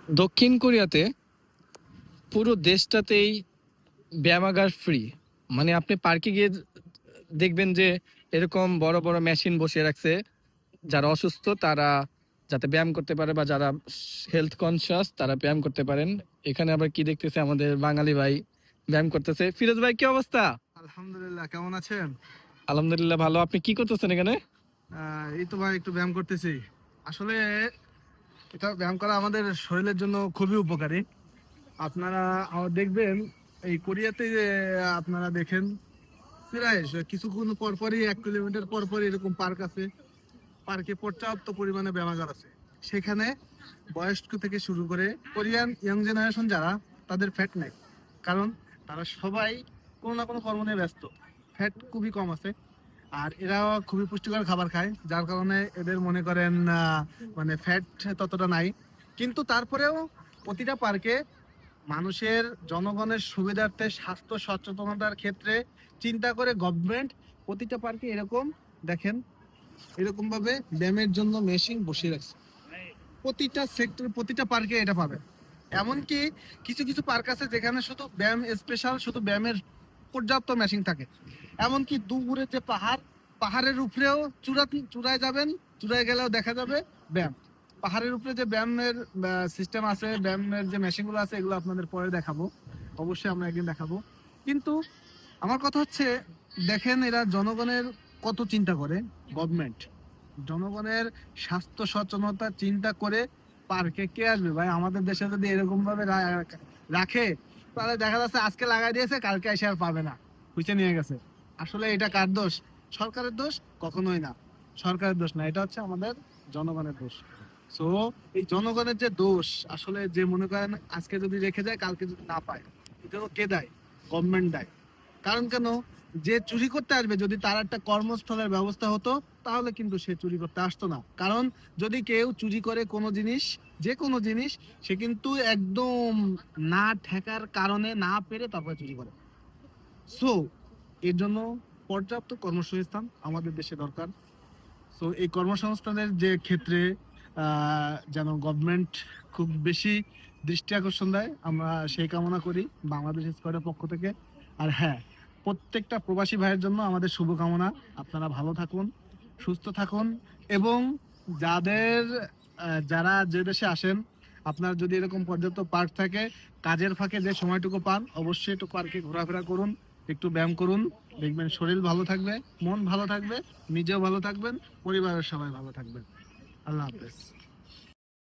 দক্ষিণ কোরিয়াতে পুরো দেশটাতেই ব্যায়ামাগার ফ্রি। মানে আপনি পার্কে গিয়ে দেখবেন যে এরকম বড় বড় মেশিন বসিয়ে রাখছে, যারা অসুস্থ তারা যাতে ব্যায়াম করতে পারে বা যারা হেলথ কনসিয়াস তারা ব্যায়াম করতে পারেন। এখানে আবার কি দেখতেছে, আমাদের বাঙালি ভাই ব্যায়াম করতেছে। ফিরোজ ভাই, কি অবস্থা? আলহামদুলিল্লাহ, কেমন আছেন? আলহামদুলিল্লাহ ভালো। আপনি কি করতেছেন এখানে? এই তো ভাই, একটু ব্যায়াম করতেছি। আসলে এটা ব্যায়াম করা আমাদের শরীরের জন্য খুবই উপকারী। আপনারা দেখবেন এই কোরিয়াতে যে আপনারা দেখেন প্রায় কিছুক্ষণ পর পরই 1 কিলোমিটার পর পরই এরকম পার্ক আছে। পার্কে পর্যাপ্ত পরিমাণে ব্যায়ামাগার আছে। সেখানে বয়স্ক থেকে শুরু করে কোরিয়ান ইয়াং জেনারেশন যারা, তাদের ফ্যাট নেই। কারণ তারা সবাই কোনো না কোনো কর্ম নিয়ে ব্যস্ত। ফ্যাট খুবই কম আছে। আর এরা খুবই পুষ্টিকর খাবার খায়, যার কারণে এদের মনে করেন মানে ফ্যাট ততটা নাই। কিন্তু তারপরেও প্রতিটা পার্কে মানুষের জনগণের সুবিধার্থে স্বাস্থ্য সচেতনতার ক্ষেত্রে চিন্তা করে গভর্নমেন্ট প্রতিটা পার্কে এরকম দেখেন এরকম ভাবে ব্যায়ামের জন্য মেশিন বসিয়ে রাখছে। প্রতিটা সেক্টর প্রতিটা পার্কে এটা পাবে। এমনকি কিছু কিছু পার্ক আছে যেখানে শুধু ব্যায়াম স্পেশাল, শুধু ব্যায়ামের পর্যাপ্ত মেশিন থাকে। এমনকি দূরে যে পাহাড়ের উপরেও চূড়ায় যাবেন, চূড়ায় গেলেও দেখা যাবে ব্যায়াম। পাহাড়ের উপরে যে ব্যায়ামের সিস্টেম আছে, ব্যায়ামের যে মেশিনগুলো আছে, এগুলো আপনাদের পরে দেখাবো। অবশ্যই আমরা একদিন দেখাবো। কিন্তু আমার কথা হচ্ছে, দেখেন এরা জনগণের কত চিন্তা করে। গভর্নমেন্ট জনগণের স্বাস্থ্য সচেতনতা চিন্তা করে পার্কে কে আসবে ভাই? আমাদের দেশে যদি এরকম ভাবে রাখে, তাহলে দেখা যাচ্ছে আজকে লাগাই দিয়েছে, কালকে এসে আর পাবে না, খুঁজে নিয়ে গেছে। আসলে এটা কার দোষ? সরকারের দোষ? কখনোই না, সরকারের দোষ না, এটা হচ্ছে আমাদের জনগণের দোষ। সো এই জনগণের যে দোষ, আসলে যে মনে করেন আজকে যদি রেখে যায়, কালকে যদি না পায়, এটা কে দায়? গভর্নমেন্ট দায়। কারণ কেন? যে চুরি করতে আসবে, যদি তার একটা কর্মস্থলের ব্যবস্থা হতো, তাহলে কিন্তু সে চুরি করতে আসতো না। কারণ যদি কেউ চুরি করে কোনো জিনিস, যে কোনো জিনিস, সে কিন্তু একদম না ঠেকার কারণে না পেরে তারপরে চুরি করে। সো এর জন্য পর্যাপ্ত কর্মসংস্থান আমাদের দেশে দরকার। সো এই কর্মসংস্থানের যে ক্ষেত্রে যেন গভর্নমেন্ট খুব বেশি দৃষ্টি আকর্ষণ দেয়, আমরা সেই কামনা করি বাংলাদেশ স্কোয়াডের পক্ষ থেকে। আর হ্যাঁ, প্রত্যেকটা প্রবাসী ভাইয়ের জন্য আমাদের শুভকামনা। আপনারা ভালো থাকুন, সুস্থ থাকুন, এবং যাদের যারা যে দেশে আসেন, আপনার যদি এরকম পর্যাপ্ত পার্ক থাকে, কাজের ফাঁকে যে সময়টুকু পান, অবশ্যই একটু পার্কে ঘোরাফেরা করুন, একটু ব্যায়াম করুন। দেখবেন শরীর ভালো থাকবে, মন ভালো থাকবে, নিজেও ভালো থাকবেন, পরিবারের সবাই ভালো থাকবেন। আল্লাহ হাফেজ।